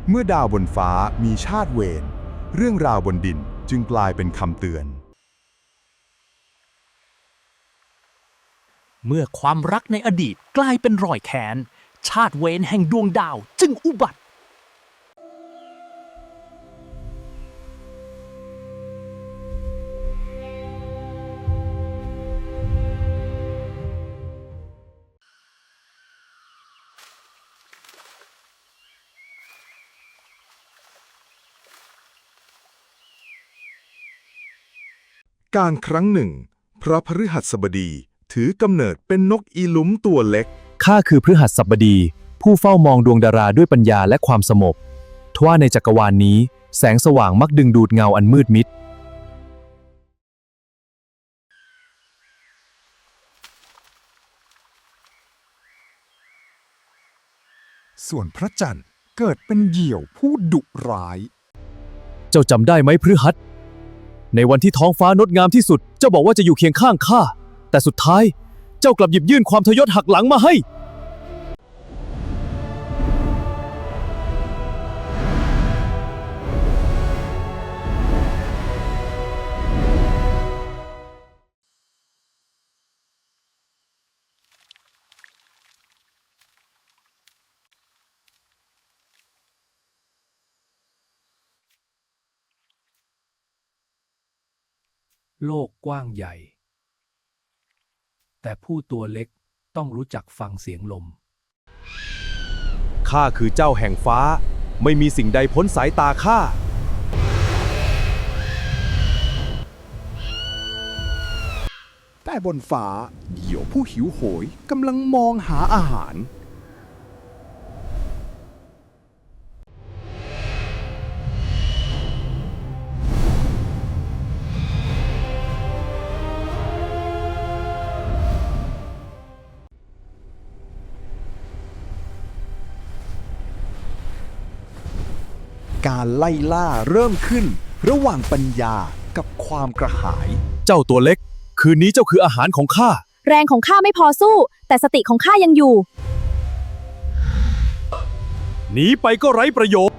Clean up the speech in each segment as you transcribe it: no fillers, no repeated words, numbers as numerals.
เมื่อดาวบนฟ้ามีชาติเวรเรื่องราวบนดินจึงกลายเป็นคำเตือน เมื่อความรักในอดีตกลายเป็นรอยแค้นชาติเวรแห่งดวงดาวจึงอุบัติการครั้งหนึ่งพระพฤหัสบดีถือกำเนิดเป็นนกอีหลุมตัวเล็ก ข้าคือพฤหัสบดีผู้เฝ้ามองดวงดาราด้วยปัญญาและความสงบทว่าในจักรวาลนี้แสงสว่างมักดึงดูดเงาอันมืดมิด ส่วนพระจันทร์เกิดเป็นเหยี่ยวผู้ดุร้าย เจ้าจำได้ไหมพฤหัสในวันที่ท้องฟ้างดงามที่สุดเจ้าบอกว่าจะอยู่เคียงข้างข้าแต่สุดท้ายเจ้ากลับหยิบยื่นความทยศหักหลังมาให้โลกกว้างใหญ่ แต่ผู้ตัวเล็กต้องรู้จักฟังเสียงลม ข้าคือเจ้าแห่งฟ้าไม่มีสิ่งใดพ้นสายตาข้าแต่บนฟ้าเหยี่ยวผู้หิวโหยกำลังมองหาอาหาร การไล่ล่าเริ่มขึ้นระหว่างปัญญากับความกระหาย เจ้าตัวเล็กคืนนี้เจ้าคืออาหารของข้า แรงของข้าไม่พอสู้ แต่สติของข้ายังอยู่ หนีไปก็ไร้ประโยชน์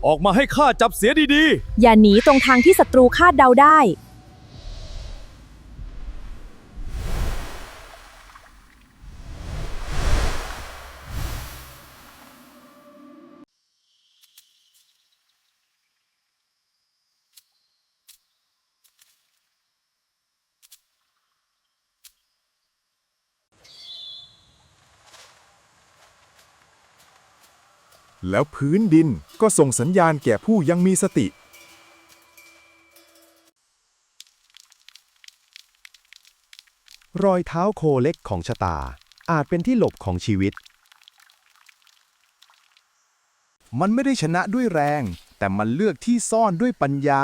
ออกมาให้ข้าจับเสียดีๆอย่าหนีตรงทางที่ศัตรูคาดเดาได้ แล้วพื้นดินก็ส่งสัญญาณแก่ผู้ยังมีสติ รอยเท้าโคเล็กของชะตาอาจเป็นที่หลบของชีวิต มันไม่ได้ชนะด้วยแรง แต่มันเลือกที่ซ่อนด้วยปัญญา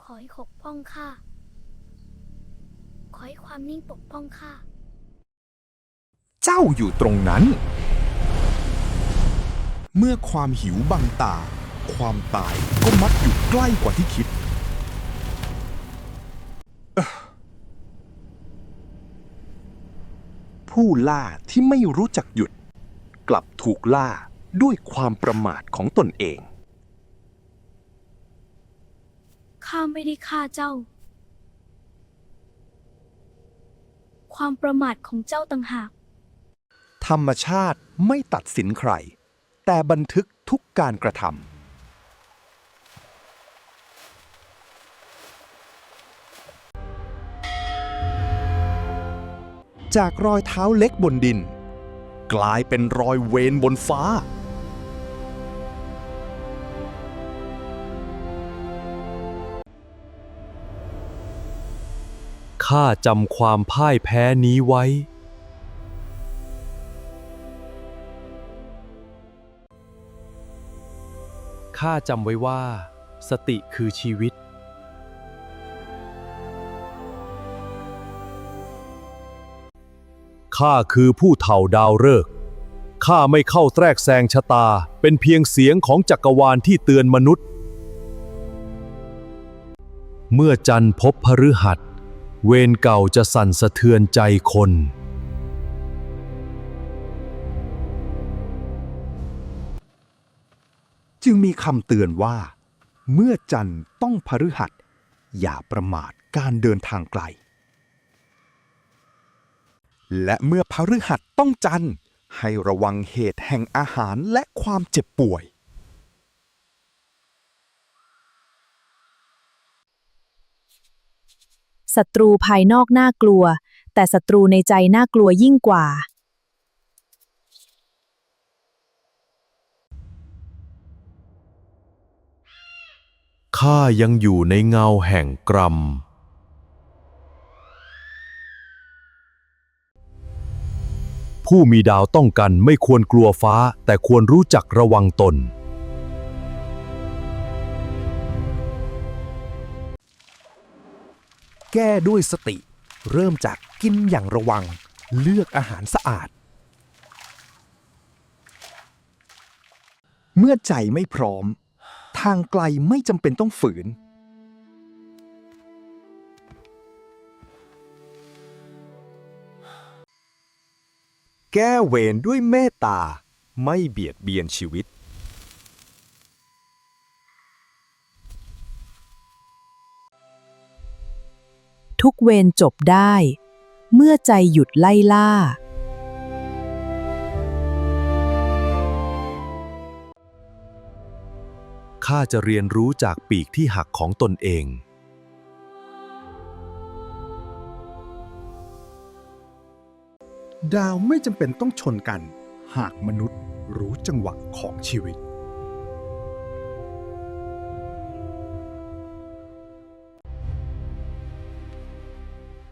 ขอให้ปกป้องข้า ขอให้ความนิ่งปกป้องข้า เจ้าอยู่ตรงนั้น เมื่อความหิวบังตา ความตายก็มักอยู่ใกล้กว่าที่คิด ผู้ล่าที่ไม่รู้จักหยุด กลับถูกล่าด้วยความประมาทของตนเอง ข้าไม่ได้ฆ่าเจ้า ความประมาทของเจ้าต่างหาก ธรรมชาติไม่ตัดสินใคร แต่บันทึกทุกการกระทำจากรอยเท้าเล็กบนดิน กลายเป็นรอยเวรบนฟ้า ข้าจำความพ่ายแพ้นี้ไว้ ข้าจำไว้ว่า สติคือชีวิต ข้าคือผู้เฒ่าดาวฤกษ์ข้าไม่เข้าแทรกแซงชะตาเป็นเพียงเสียงของจักรวาลที่เตือนมนุษย์เมื่อจันทร์พบพฤหัสเวรเก่าจะสั่นสะเทือนใจคนจึงมีคำเตือนว่าเมื่อจันทร์ต้องพฤหัสอย่าประมาทการเดินทางไกลและเมื่อพฤหัสต้องจันทร์ให้ระวังเหตุแห่งอาหารและความเจ็บป่วยศัตรูภายนอกน่ากลัวแต่ศัตรูในใจน่ากลัวยิ่งกว่าข้ายังอยู่ในเงาแห่งกรรมผู้มีดาวต้องกันไม่ควรกลัวฟ้าแต่ควรรู้จักระวังตนแก้ด้วยสติเริ่มจากกินอย่างระวังเลือกอาหารสะอาดเมื่อใจไม่พร้อมทางไกลไม่จำเป็นต้องฝืนแก้เวรด้วยเมตตาไม่เบียดเบียนชีวิตทุกเวรจบได้เมื่อใจหยุดไล่ล่าข้าจะเรียนรู้จากปีกที่หักของตนเองดาวไม่จำเป็นต้องชนกันหากมนุษย์รู้จังหวะของชีวิต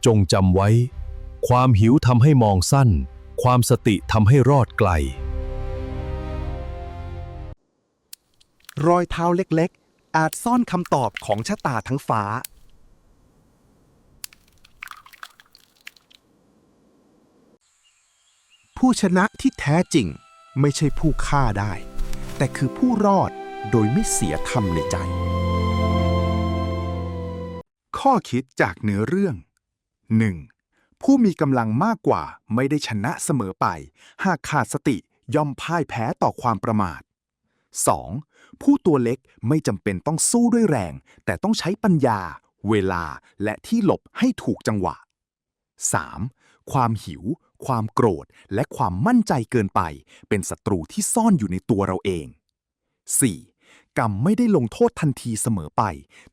จงจำไว้ความหิวทำให้มองสั้นความสติทำให้รอดไกลรอยเท้าเล็กๆอาจซ่อนคำตอบของชะตาทั้งฟ้าผู้ชนะที่แท้จริงไม่ใช่ผู้ฆ่าได้แต่คือผู้รอดโดยไม่เสียธรรมในใจข้อคิดจากเนื้อเรื่อง 1. ผู้มีกำลังมากกว่าไม่ได้ชนะเสมอไปหากขาดสติย่อมพ่ายแพ้ต่อความประมาท 2. ผู้ตัวเล็กไม่จำเป็นต้องสู้ด้วยแรงแต่ต้องใช้ปัญญาเวลาและที่หลบให้ถูกจังหวะ 3. ความหิวความโกรธและความมั่นใจเกินไปเป็นศัตรูที่ซ่อนอยู่ในตัวเราเอง 4. กรรมไม่ได้ลงโทษทันทีเสมอไป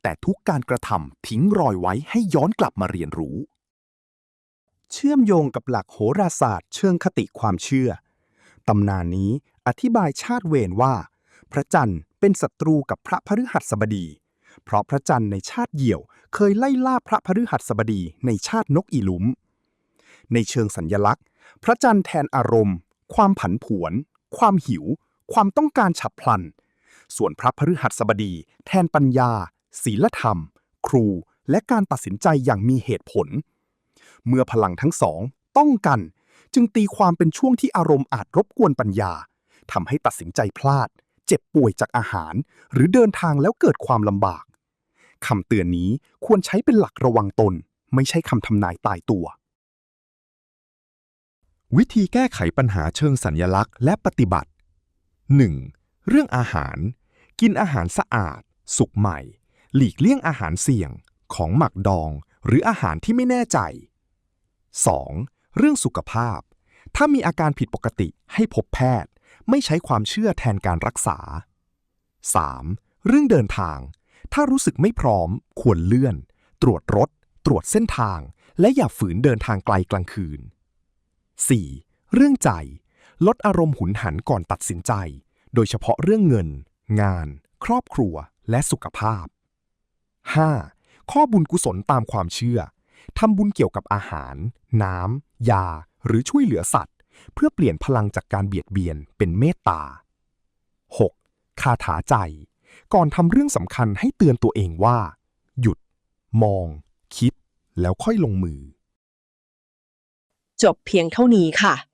แต่ทุกการกระทำทิ้งรอยไว้ให้ย้อนกลับมาเรียนรู้เชื่อมโยงกับหลักโหราศาสตร์เชิงคติความเชื่อตำนานนี้อธิบายชาติเวรว่าพระจันทร์เป็นศัตรูกับพระพฤหัสบดีเพราะพระจันทร์ในชาติเหยี่ยวเคยไล่ล่าพระพฤหัสบดีในชาตินกอีหลุมในเชิงสัญลักษณ์พระจันทร์แทนอารมณ์ความผันผวนความหิวความต้องการฉับพลันส่วนพระพฤหัสบดีแทนปัญญาศีลธรรมครูและการตัดสินใจอย่างมีเหตุผลเมื่อพลังทั้งสองต้องกันจึงตีความเป็นช่วงที่อารมณ์อาจรบกวนปัญญาทำให้ตัดสินใจพลาดเจ็บป่วยจากอาหารหรือเดินทางแล้วเกิดความลำบากคำเตือนนี้ควรใช้เป็นหลักระวังตนไม่ใช่คำทำนายตายตัววิธีแก้ไขปัญหาเชิงสัญลักษณ์และปฏิบัติ 1. เรื่องอาหารกินอาหารสะอาดสุกใหม่หลีกเลี่ยงอาหารเสี่ยงของหมักดองหรืออาหารที่ไม่แน่ใจ 2. เรื่องสุขภาพถ้ามีอาการผิดปกติให้พบแพทย์ไม่ใช้ความเชื่อแทนการรักษา 3. เรื่องเดินทางถ้ารู้สึกไม่พร้อมควรเลื่อนตรวจรถตรวจเส้นทางและอย่าฝืนเดินทางไกลกลางคืน 4. เรื่องใจลดอารมณ์หุนหันก่อนตัดสินใจโดยเฉพาะเรื่องเงินงานครอบครัวและสุขภาพ 5. ข้อบุญกุศลตามความเชื่อทำบุญเกี่ยวกับอาหารน้ำยาหรือช่วยเหลือสัตว์เพื่อเปลี่ยนพลังจากการเบียดเบียนเป็นเมตตา 6. คาถาใจก่อนทำเรื่องสำคัญให้เตือนตัวเองว่าหยุดมองคิดแล้วค่อยลงมือ จบเพียงเท่านี้ค่ะ